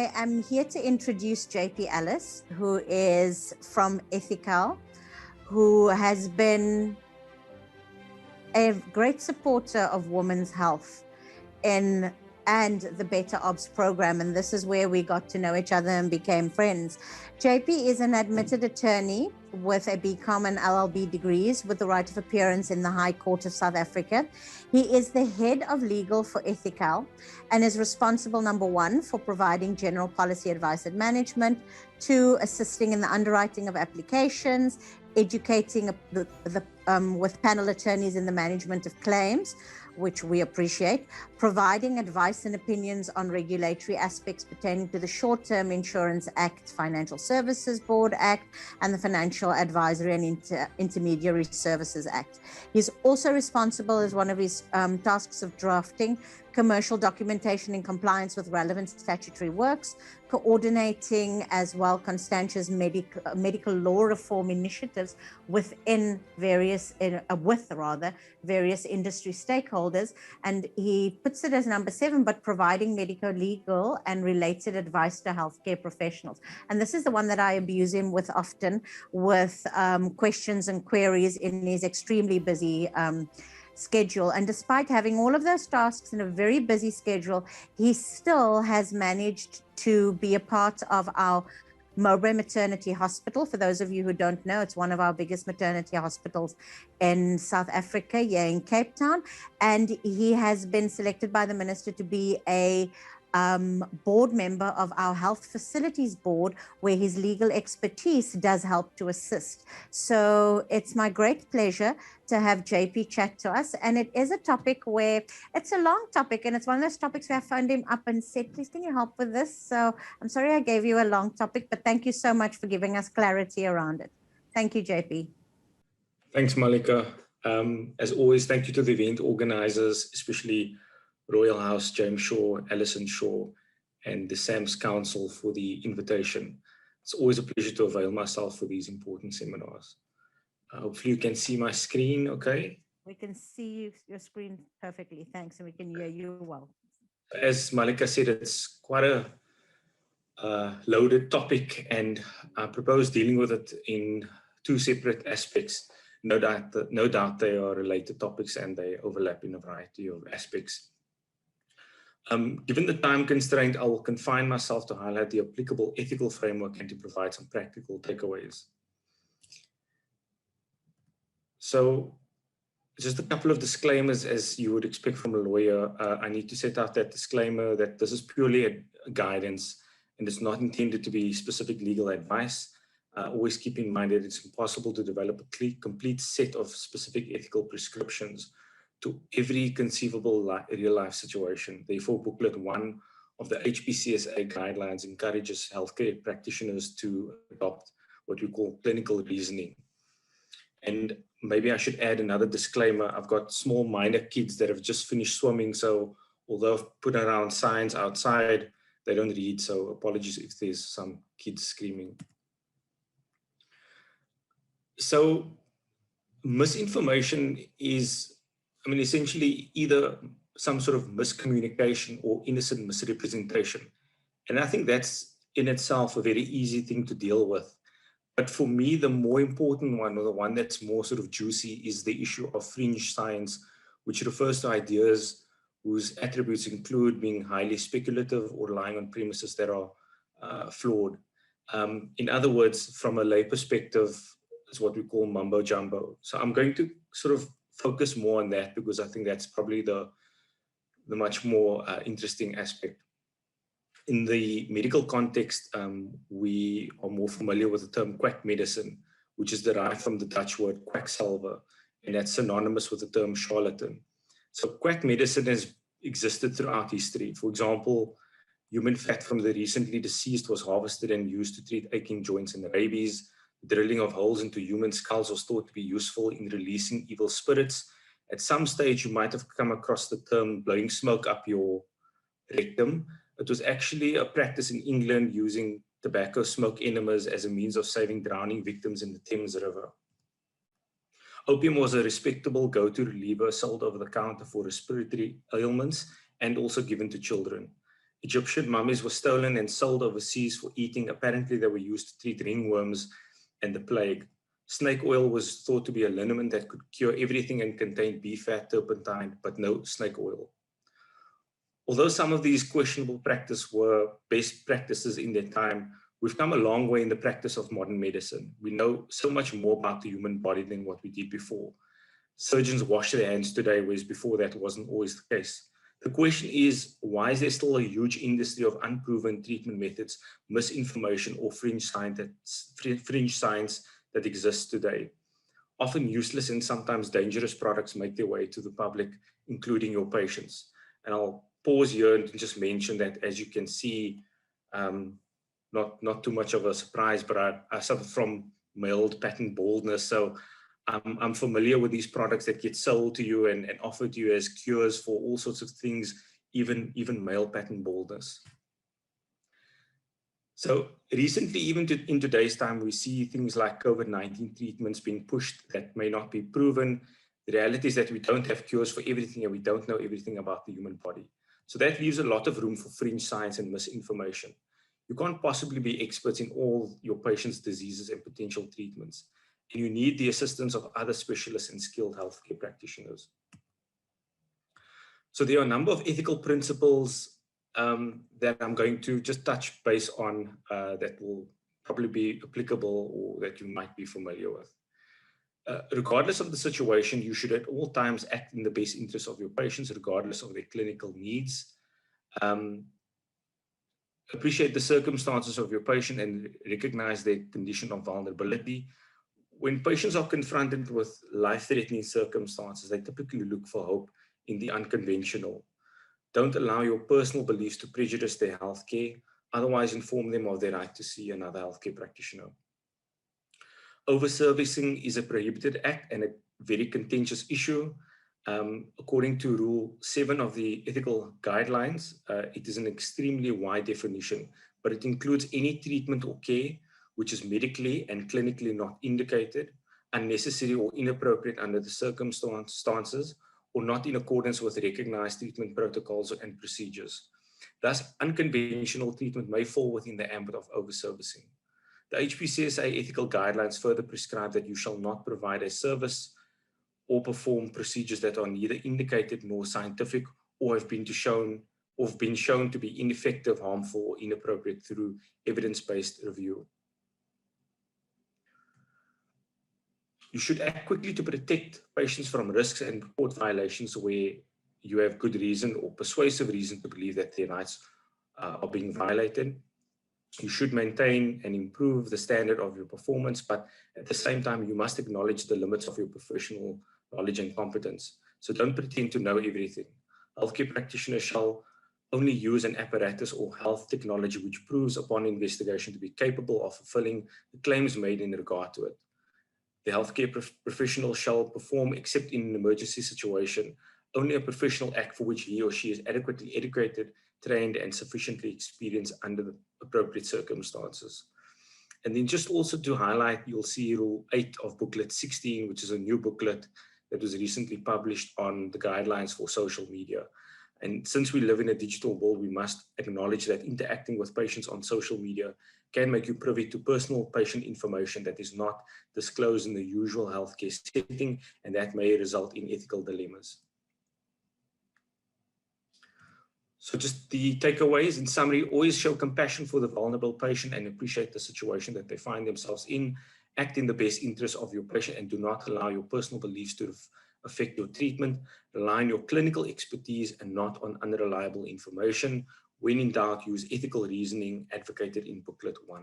I am here to introduce JP Ellis, who is from Ethical, who has been a great supporter of women's health and the Better Obs program, and this is where we got to know each other and became friends. JP is an admitted attorney with a BCom and LLB degrees with the right of appearance in the High Court of South Africa. He is the head of legal for Ethical and is responsible, number one, for providing general policy advice and management, two, assisting in the underwriting of applications, educating with panel attorneys in the management of claims, which we appreciate, providing advice and opinions on regulatory aspects pertaining to the Short-Term Insurance Act, Financial Services Board Act, and the Financial Advisory and Intermediary Services Act. He's also responsible as one of his tasks of drafting commercial documentation in compliance with relevant statutory works, coordinating as well Constantia's medical law reform initiatives within various industry stakeholders. And he puts it as number 7, but providing medico-legal and related advice to healthcare professionals. And this is the one that I abuse him with often with questions and queries in his extremely busy schedule. And despite having all of those tasks in a very busy schedule, he still has managed to be a part of our Mowbray Maternity Hospital. For those of you who don't know, it's one of our biggest maternity hospitals in South Africa, here in Cape Town. And he has been selected by the minister to be a board member of our health facilities board, where his legal expertise does help to assist. So it's my great pleasure to have JP chat to us. And it is a topic where it's a long topic, and it's one of those topics where I phoned him up and said, please, can you help with this? So I'm sorry I gave you a long topic, but thank you so much for giving us clarity around it. Thank you, JP. Thanks, Malika. As always, thank you to the event organizers, especially Royal House, James Shaw, Alison Shaw, and the SAMS Council for the invitation. It's always a pleasure to avail myself for these important seminars. Hopefully you can see my screen okay? We can see your screen perfectly, thanks, and we can hear you well. As Malika said, it's quite a loaded topic, and I propose dealing with it in 2 separate aspects. No doubt they are related topics and they overlap in a variety of aspects. Given the time constraint, I will confine myself to highlight the applicable ethical framework and to provide some practical takeaways. So just a couple of disclaimers, as you would expect from a lawyer. I need to set out that disclaimer that this is purely a guidance and it's not intended to be specific legal advice. Always keep in mind that it's impossible to develop a complete set of specific ethical prescriptions to every conceivable real-life situation. Therefore, booklet 1 of the HPCSA guidelines encourages healthcare practitioners to adopt what we call clinical reasoning. And maybe I should add another disclaimer. I've got small minor kids that have just finished swimming, so although I've put around signs outside, they don't read, so apologies if there's some kids screaming. So misinformation is, essentially either some sort of miscommunication or innocent misrepresentation. And I think that's in itself a very easy thing to deal with. But for me, the more important one, or the one that's more sort of juicy, is the issue of fringe science, which refers to ideas whose attributes include being highly speculative or relying on premises that are flawed. In other words, from a lay perspective, it's what we call mumbo jumbo. So I'm going to sort of focus more on that because I think that's probably the much more interesting aspect. In the medical context, we are more familiar with the term quack medicine, which is derived from the Dutch word quacksalver, and that's synonymous with the term charlatan. So quack medicine has existed throughout history. For example, human fat from the recently deceased was harvested and used to treat aching joints and rabies. Drilling of holes into human skulls was thought to be useful in releasing evil spirits. At some stage, you might have come across the term blowing smoke up your rectum. It was actually a practice in England using tobacco smoke enemas as a means of saving drowning victims in the Thames River. Opium was a respectable go-to reliever sold over the counter for respiratory ailments and also given to children. Egyptian mummies were stolen and sold overseas for eating. Apparently, they were used to treat ringworms and the plague. Snake oil was thought to be a liniment that could cure everything and contained beef fat, turpentine, but no snake oil. Although some of these questionable practices were best practices in their time, we've come a long way in the practice of modern medicine. We know so much more about the human body than what we did before. Surgeons wash their hands today, whereas before that wasn't always the case. The question is, why is there still a huge industry of unproven treatment methods, misinformation, or fringe science that exists today? Often useless and sometimes dangerous products make their way to the public, including your patients. And I'll pause here and just mention that, as you can see, not too much of a surprise, but I suffer from mild pattern baldness. So I'm familiar with these products that get sold to you and offered to you as cures for all sorts of things, even male pattern baldness. So recently, even in today's time, we see things like COVID-19 treatments being pushed that may not be proven. The reality is that we don't have cures for everything and we don't know everything about the human body. So that leaves a lot of room for fringe science and misinformation. You can't possibly be experts in all your patients' diseases and potential treatments. And you need the assistance of other specialists and skilled healthcare practitioners. So there are a number of ethical principles that I'm going to just touch base on that will probably be applicable or that you might be familiar with. Regardless of the situation, you should at all times act in the best interest of your patients, regardless of their clinical needs. Appreciate the circumstances of your patient and recognize their condition of vulnerability. When patients are confronted with life-threatening circumstances, they typically look for hope in the unconventional. Don't allow your personal beliefs to prejudice their healthcare. Otherwise, inform them of their right to see another healthcare practitioner. Overservicing is a prohibited act and a very contentious issue. According to Rule 7 of the Ethical Guidelines, it is an extremely wide definition, but it includes any treatment or care which is medically and clinically not indicated, unnecessary or inappropriate under the circumstances, or not in accordance with recognized treatment protocols and procedures. Thus, unconventional treatment may fall within the ambit of overservicing. The HPCSA ethical guidelines further prescribe that you shall not provide a service or perform procedures that are neither indicated nor scientific or have been shown to be ineffective, harmful, or inappropriate through evidence-based review. You should act quickly to protect patients from risks and report violations where you have good reason or persuasive reason to believe that their rights are being violated. You should maintain and improve the standard of your performance, but at the same time, you must acknowledge the limits of your professional knowledge and competence. So don't pretend to know everything. Healthcare practitioners shall only use an apparatus or health technology which proves upon investigation to be capable of fulfilling the claims made in regard to it. The healthcare professional shall perform, except in an emergency situation, only a professional act for which he or she is adequately educated, trained, and sufficiently experienced under the appropriate circumstances. And then just also to highlight, you'll see Rule 8 of Booklet 16, which is a new booklet that was recently published on the guidelines for social media. And since we live in a digital world, we must acknowledge that interacting with patients on social media can make you privy to personal patient information that is not disclosed in the usual healthcare setting, and that may result in ethical dilemmas. So just the takeaways, in summary: always show compassion for the vulnerable patient and appreciate the situation that they find themselves in. Act in the best interest of your patient and do not allow your personal beliefs to affect your treatment. Rely on your clinical expertise and not on unreliable information. When in doubt, use ethical reasoning advocated in Booklet 1.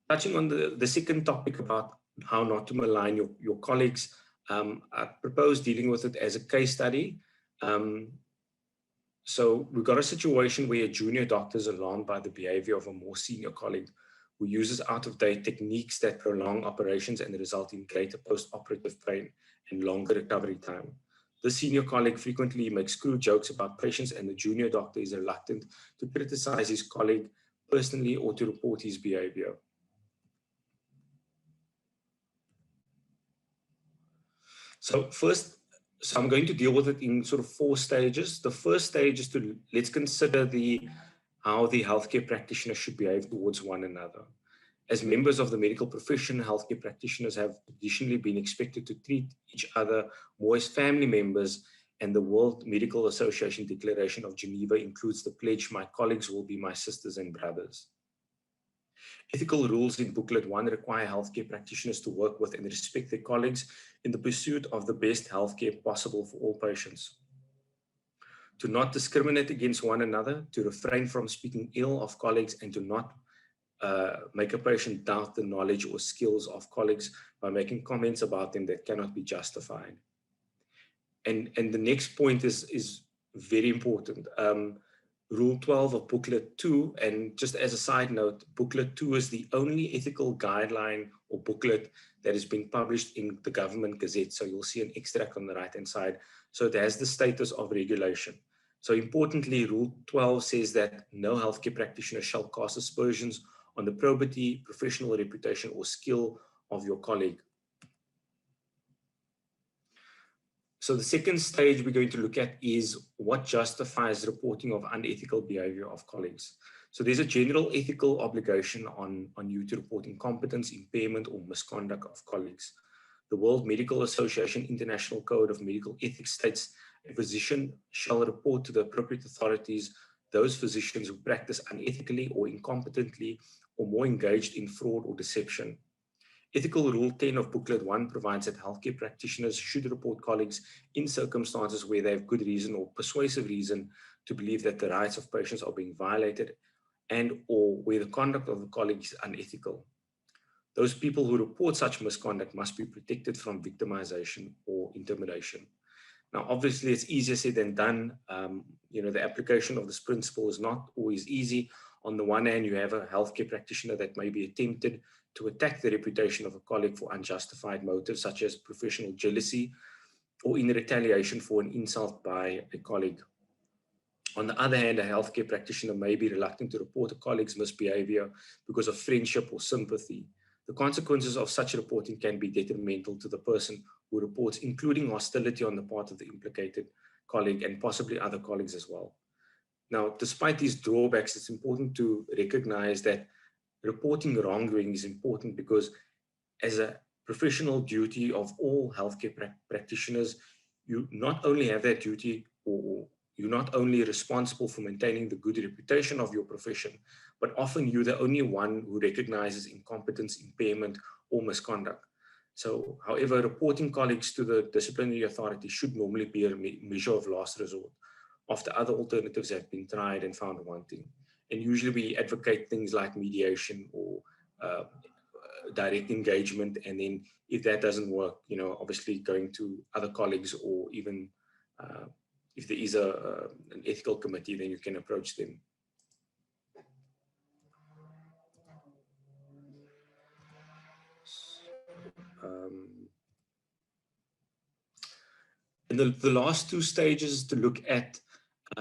Touching on the second topic about how not to malign your colleagues, I propose dealing with it as a case study. So we've got a situation where a junior doctor is alarmed by the behavior of a more senior colleague who uses out-of-date techniques that prolong operations and result in greater post-operative pain and longer recovery time. The senior colleague frequently makes crude jokes about patients, and the junior doctor is reluctant to criticize his colleague personally or to report his behavior. So first, So I'm going to deal with it in sort of 4 stages. The first stage is to let's consider how the healthcare practitioner should behave towards one another. As members of the medical profession, healthcare practitioners have traditionally been expected to treat each other more as family members, and the World Medical Association Declaration of Geneva includes the pledge, "My colleagues will be my sisters and brothers." Ethical rules in Booklet 1 require healthcare practitioners to work with and respect their colleagues in the pursuit of the best healthcare possible for all patients. To not discriminate against one another, to refrain from speaking ill of colleagues, and to not make a patient doubt the knowledge or skills of colleagues by making comments about them that cannot be justified. And the next point is very important. Rule 12 of Booklet 2, and just as a side note, Booklet 2 is the only ethical guideline or booklet that is being published in the Government Gazette. So you'll see an extract on the right-hand side. So it has the status of regulation. So importantly, Rule 12 says that no healthcare practitioner shall cast aspersions on the probity, professional reputation, or skill of your colleague. So the second stage we're going to look at is what justifies reporting of unethical behavior of colleagues. So there's a general ethical obligation on you to report incompetence, impairment, or misconduct of colleagues. The World Medical Association International Code of Medical Ethics states a physician shall report to the appropriate authorities those physicians who practice unethically or incompetently or more engaged in fraud or deception. Ethical Rule 10 of Booklet 1 provides that healthcare practitioners should report colleagues in circumstances where they have good reason or persuasive reason to believe that the rights of patients are being violated and or where the conduct of the colleague is unethical. Those people who report such misconduct must be protected from victimization or intimidation. Now, obviously, it's easier said than done. The application of this principle is not always easy. On the one hand, you have a healthcare practitioner that may be tempted to attack the reputation of a colleague for unjustified motives, such as professional jealousy, or in retaliation for an insult by a colleague. On the other hand, a healthcare practitioner may be reluctant to report a colleague's misbehavior because of friendship or sympathy. The consequences of such reporting can be detrimental to the person who reports, including hostility on the part of the implicated colleague and possibly other colleagues as well. Now, despite these drawbacks, it's important to recognize that reporting wrongdoing is important because as a professional duty of all healthcare practitioners, you not only have that duty or you're not only responsible for maintaining the good reputation of your profession, but often you're the only one who recognizes incompetence, impairment, or misconduct. So, however, reporting colleagues to the disciplinary authority should normally be a measure of last resort after other alternatives have been tried and found wanting. And usually we advocate things like mediation or direct engagement. And then if that doesn't work, obviously going to other colleagues or even if there is an ethical committee, then you can approach them. And the last 2 stages is to look at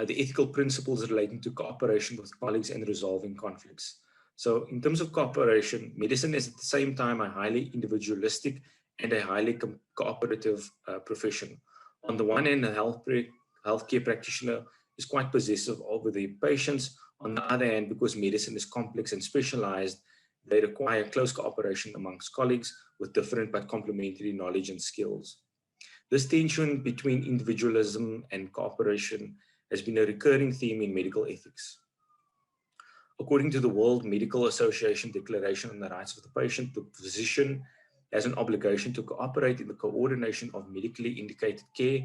the ethical principles relating to cooperation with colleagues and resolving conflicts. So in terms of cooperation, medicine is at the same time a highly individualistic and a highly cooperative profession. On the one hand, a healthcare practitioner is quite possessive over their patients. On the other hand, because medicine is complex and specialized, they require close cooperation amongst colleagues with different but complementary knowledge and skills. This tension between individualism and cooperation has been a recurring theme in medical ethics. According to the World Medical Association Declaration on the Rights of the Patient, the physician has an obligation to cooperate in the coordination of medically indicated care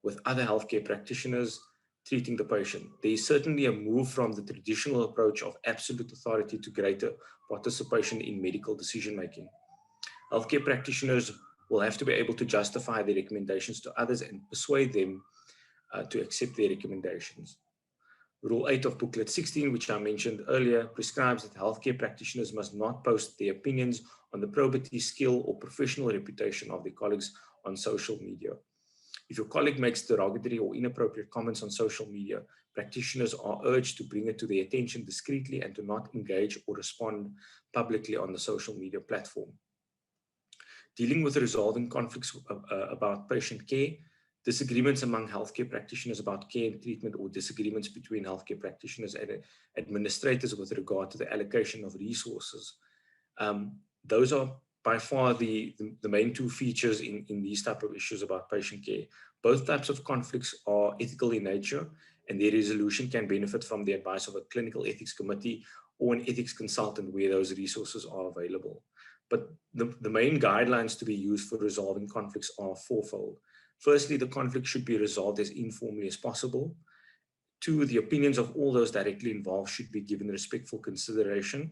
with other healthcare practitioners treating the patient. There is certainly a move from the traditional approach of absolute authority to greater participation in medical decision-making. Healthcare practitioners will have to be able to justify their recommendations to others and persuade them to accept their recommendations. Rule 8 of Booklet 16, which I mentioned earlier, prescribes that healthcare practitioners must not post their opinions on the probity, skill, or professional reputation of their colleagues on social media. If your colleague makes derogatory or inappropriate comments on social media, practitioners are urged to bring it to their attention discreetly and to not engage or respond publicly on the social media platform. Dealing with resolving conflicts about patient care, disagreements among healthcare practitioners about care and treatment, or disagreements between healthcare practitioners and administrators with regard to the allocation of resources. Those are by far the main two features in these type of issues about patient care. Both types of conflicts are ethical in nature, and their resolution can benefit from the advice of a clinical ethics committee or an ethics consultant where those resources are available. But the main guidelines to be used for resolving conflicts are fourfold. Firstly, the conflict should be resolved as informally as possible. Two, the opinions of all those directly involved should be given respectful consideration.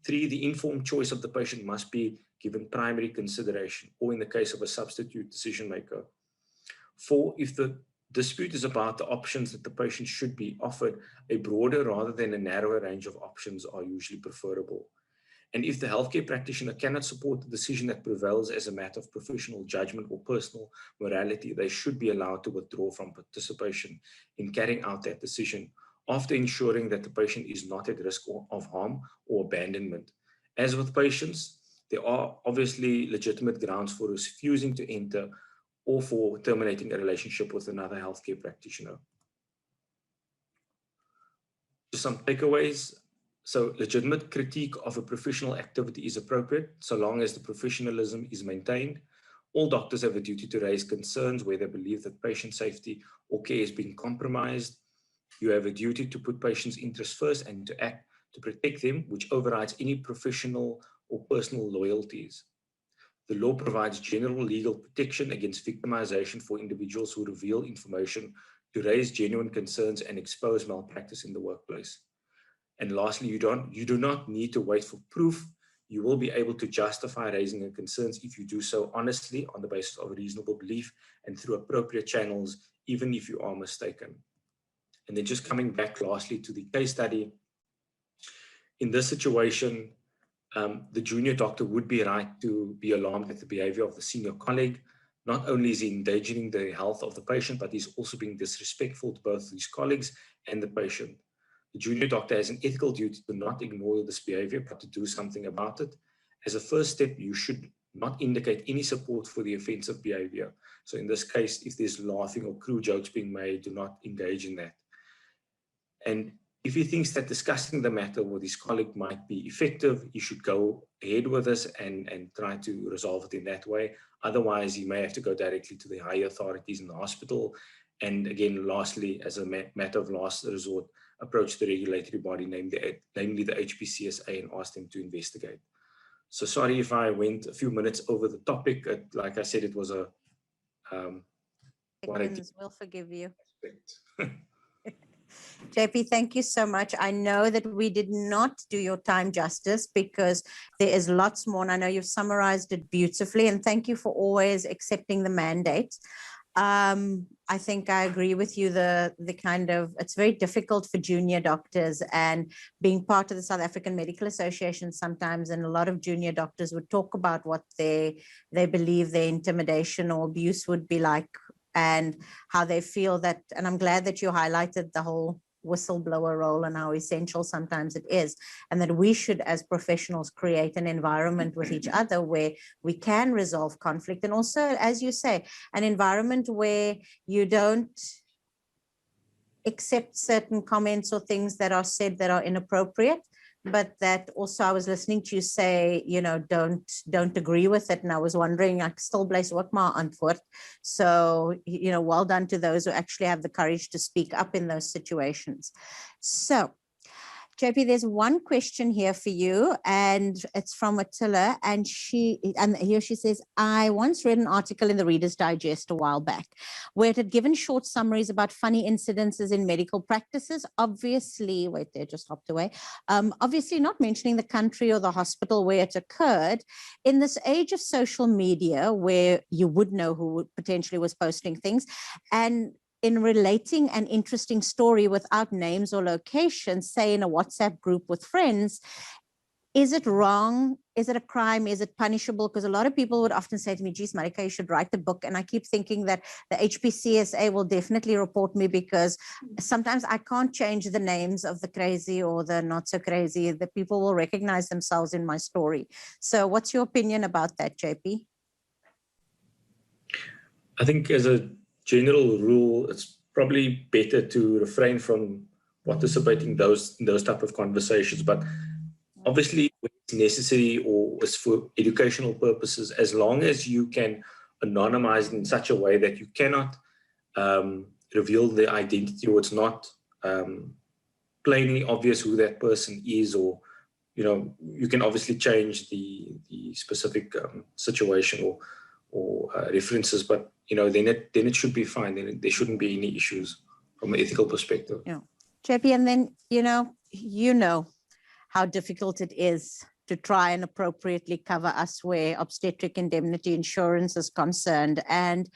Three, the informed choice of the patient must be given primary consideration, or in the case of a substitute decision maker. Four, if the dispute is about the options that the patient should be offered, a broader rather than a narrower range of options are usually preferable. And if the healthcare practitioner cannot support the decision that prevails as a matter of professional judgment or personal morality, they should be allowed to withdraw from participation in carrying out that decision, after ensuring that the patient is not at risk of harm or abandonment. As with patients, there are obviously legitimate grounds for refusing to enter or for terminating a relationship with another healthcare practitioner. Some takeaways. So legitimate critique of a professional activity is appropriate so long as the professionalism is maintained. All doctors have a duty to raise concerns where they believe that patient safety or care is being compromised. You have a duty to put patients' interests first and to act to protect them, which overrides any professional or personal loyalties. The law provides general legal protection against victimization for individuals who reveal information to raise genuine concerns and expose malpractice in the workplace. And lastly, you do not need to wait for proof. You will be able to justify raising your concerns if you do so honestly on the basis of reasonable belief and through appropriate channels, even if you are mistaken. And then just coming back lastly to the case study, in this situation, the junior doctor would be right to be alarmed at the behavior of the senior colleague. Not only is he endangering the health of the patient, but he's also being disrespectful to both his colleagues and the patient. The junior doctor has an ethical duty to not ignore this behavior, but to do something about it. As a first step, you should not indicate any support for the offensive behavior. So in this case, if there's laughing or crude jokes being made, do not engage in that. And if he thinks that discussing the matter with his colleague might be effective, he should go ahead with this and try to resolve it in that way. Otherwise, he may have to go directly to the higher authorities in the hospital. And again, lastly, as a matter of last resort, approach the regulatory body, namely the HPCSA, and ask them to investigate. So sorry if I went a few minutes over the topic. Like I said, it was a... We'll forgive you. JP, thank you so much. I know that we did not do your time justice because there is lots more, and I know you've summarized it beautifully, and thank you for always accepting the mandate. I think I agree with you, the kind of, it's very difficult for junior doctors, and being part of the South African Medical Association sometimes, and a lot of junior doctors would talk about what they believe their intimidation or abuse would be like, and how they feel that, and I'm glad that you highlighted the whole whistleblower role and how essential sometimes it is, and that we should as professionals create an environment with each other where we can resolve conflict, and also, as you say, an environment where you don't accept certain comments or things that are said that are inappropriate, but that also I was listening to you say, you know, don't agree with it. And I was wondering, ek stil bly ook maar antwoord. So, you know, well done to those who actually have the courage to speak up in those situations. So, JP, there's one question here for you, and it's from Attila, and here she says, I once read an article in the Reader's Digest a while back where it had given short summaries about funny incidences in medical practices, obviously, wait, they just hopped away, obviously not mentioning the country or the hospital where it occurred. In this age of social media where you would know who potentially was posting things, and in relating an interesting story without names or locations, say in a WhatsApp group with friends, is it wrong? Is it a crime? Is it punishable? Because a lot of people would often say to me, geez, Marika, you should write the book. And I keep thinking that the HPCSA will definitely report me, because sometimes I can't change the names of the crazy or the not so crazy. The people will recognize themselves in my story. So what's your opinion about that, JP? I think as a general rule, it's probably better to refrain from participating in those type of conversations. But obviously, when it's necessary or it's for educational purposes, as long as you can anonymize in such a way that you cannot reveal the identity, or it's not plainly obvious who that person is, or you can obviously change the specific situation or references, but then it should be fine. Then there shouldn't be any issues from an ethical perspective. Yeah, JP, and then you know how difficult it is to try and appropriately cover us where obstetric indemnity insurance is concerned. And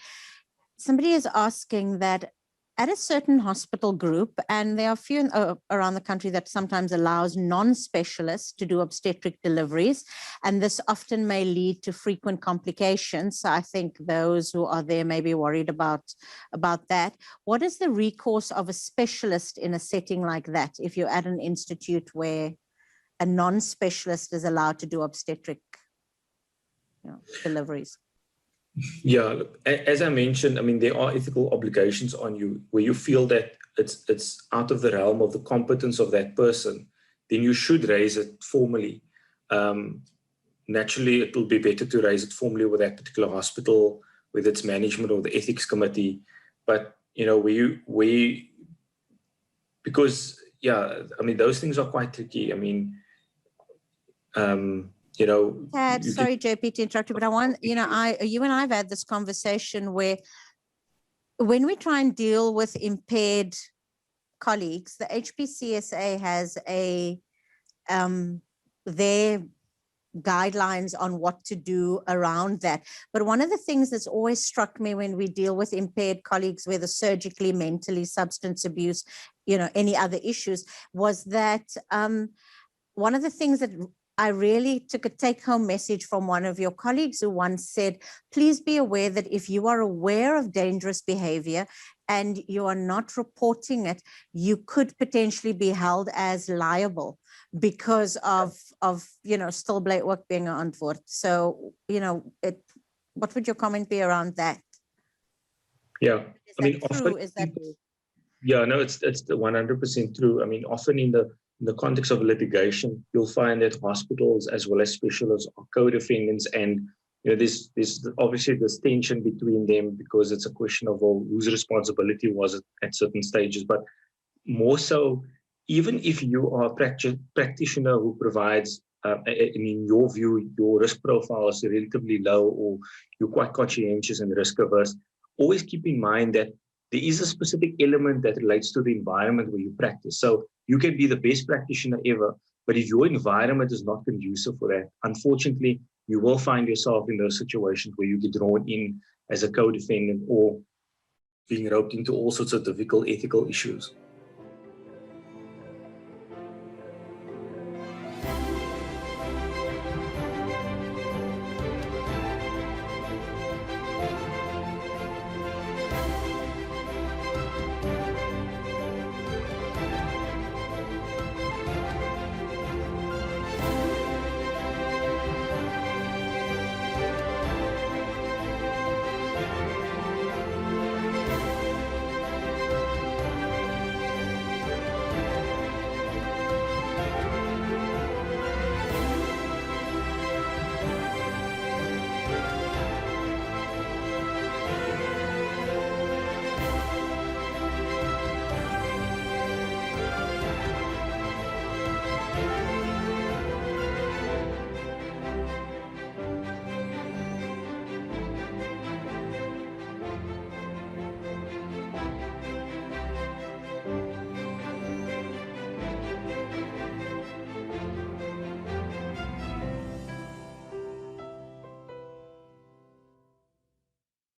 somebody is asking that at a certain hospital group, and there are a few around the country that sometimes allows non-specialists to do obstetric deliveries, and this often may lead to frequent complications. So I think those who are there may be worried about that. What is the recourse of a specialist in a setting like that if you're at an institute where a non-specialist is allowed to do obstetric deliveries? Yeah, as I mentioned, I mean, there are ethical obligations on you where you feel that it's out of the realm of the competence of that person, then you should raise it formally. Naturally, it will be better to raise it formally with that particular hospital, with its management or the ethics committee. But, because, yeah, I mean, those things are quite tricky. I mean, sorry, JP, to interrupt you, but I want, you and I have had this conversation where when we try and deal with impaired colleagues, the HPCSA has their guidelines on what to do around that. But one of the things that's always struck me when we deal with impaired colleagues, whether surgically, mentally, substance abuse, any other issues, was that one of the things that I really took a take-home message from one of your colleagues who once said, please be aware that if you are aware of dangerous behavior and you are not reporting it, you could potentially be held as liable because of stilbly ook being 'n antwoord. So, what would your comment be around that? Yeah, I mean, true? Is that yeah, no, it's 100% true. I mean, often in the context of litigation, you'll find that hospitals as well as specialists are co-defendants, and there's obviously this tension between them because it's a question of, well, whose responsibility was it at certain stages. But more so, even if you are a practitioner who provides, in your view, your risk profile is relatively low, or you're quite conscientious and risk averse, always keep in mind that there is a specific element that relates to the environment where you practice. So you can be the best practitioner ever, but if your environment is not conducive for that, unfortunately, you will find yourself in those situations where you get drawn in as a co-defendant or being roped into all sorts of difficult ethical issues.